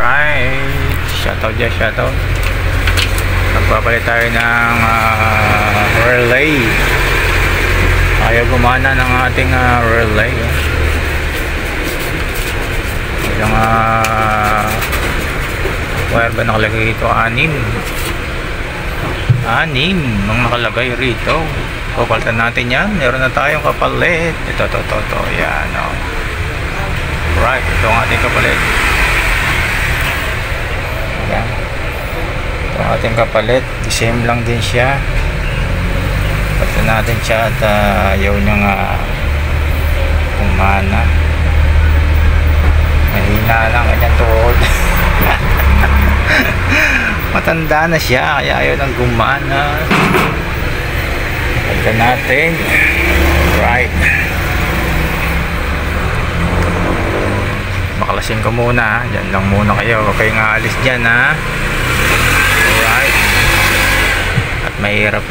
Alright, shoutout dyan, shoutout. Magpapalit tayo ng relay. Ayaw gumana ng ating relay. Ilang wire ba nakalagay dito? 6 ang nakalagay rito. Papalitan natin yan. Meron na tayong kapalit. Ito. Yan, oh. Right, ito ang ating kapalit. Yan. Ito ang ating kapalit. Same lang din siya. Palitan natin siya at ayaw niya nga kumana. Mahina lang kanyang tuhod. Matanda na siya kaya ayaw nang gumana. Palitan natin. Right. Baklasin ko muna. Diyan lang muna kayo. Huwag kayong aalis dyan, ha. Alright. At mahirap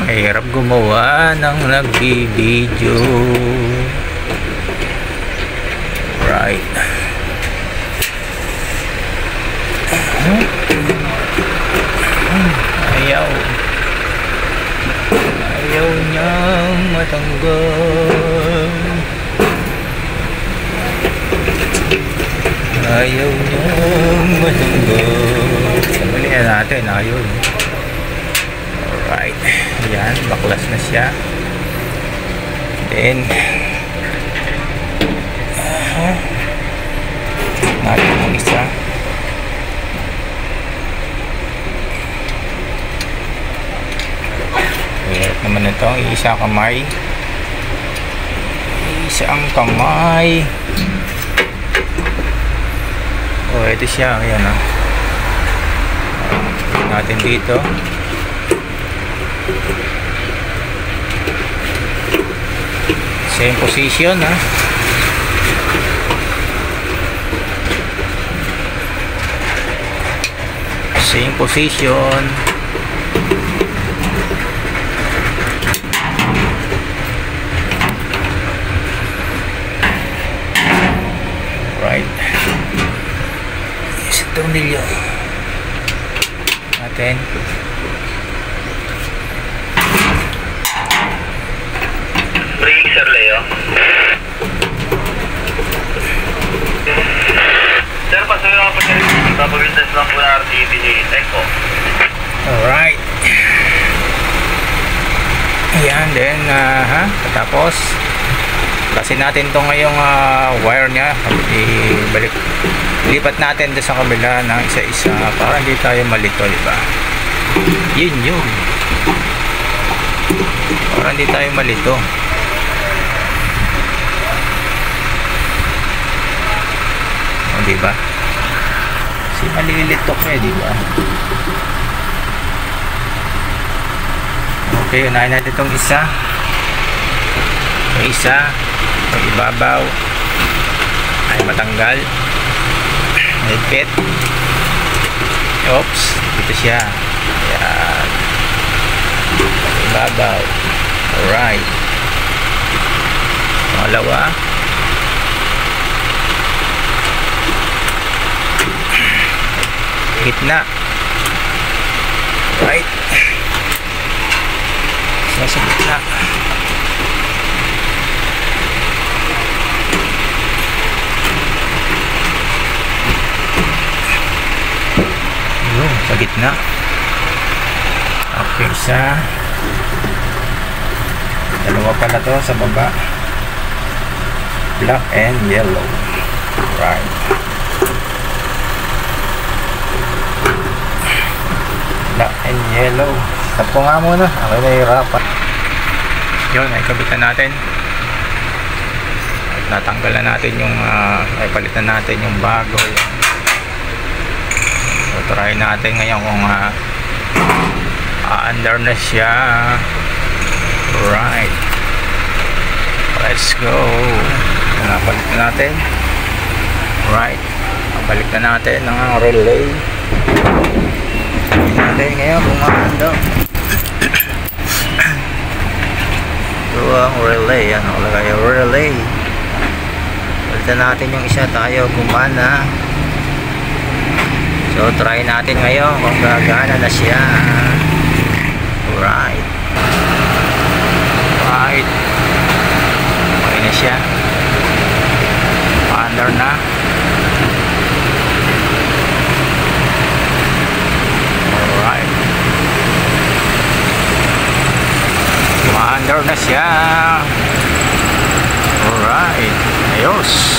mahirap gumawa ng nagbibideo. Right. Ayaw niyang matanggal. Ayaw niyang matanggal. Sabalihan natin, ayaw. Alright. Yan, baklas na siya. Then natin ang isa. Hirap naman ito. Isa kamay. Isang kamay. Oh, ito siya. Ayan, ha. Natin dito. Same position, ha. Same position. Right. Isang tornilyo natin. Bring, Sir Leo. Sir, pasukin ako pag papagildas lang po na RTV ni Teco. Alright. Ayan, then tapos kasi natin to ngayong wire nya. Lipat natin doon sa kabila ng isa-isa para hindi tayo malito, diba? Yun para hindi tayo malito. O, diba? Kasi malilitok eh, diba? Okay, unahin natin itong isa. Yung isa, yung ibabaw ay matanggal. Higpit. Oops, dito siya. Ayan. Ibabaw. Alright. Pangalawa. Gitna. Right. Sa gitna. Sa gitna. Okay, isa. Dalawa pala to sa baba. Black and yellow. Right. Black and yellow. Tapo nga muna. Ako nahihirapan. Yun, ay kabitan natin. At natanggalan natin yung ay palitan natin yung bago. So, try natin ngayon kung under na siya. Right. Let's go. Napalit na natin. Right. Balik na natin ng relay. Tingnan natin ngayon kung ano. Ito ang relay. Ano lagay yung relay? Palitan natin yung isa, tayo gumana. So try natin ngayon kung gagana na siya. Alright. Right. Okay na siya. Under na. Alright. Under na siya. Alright. Ayos.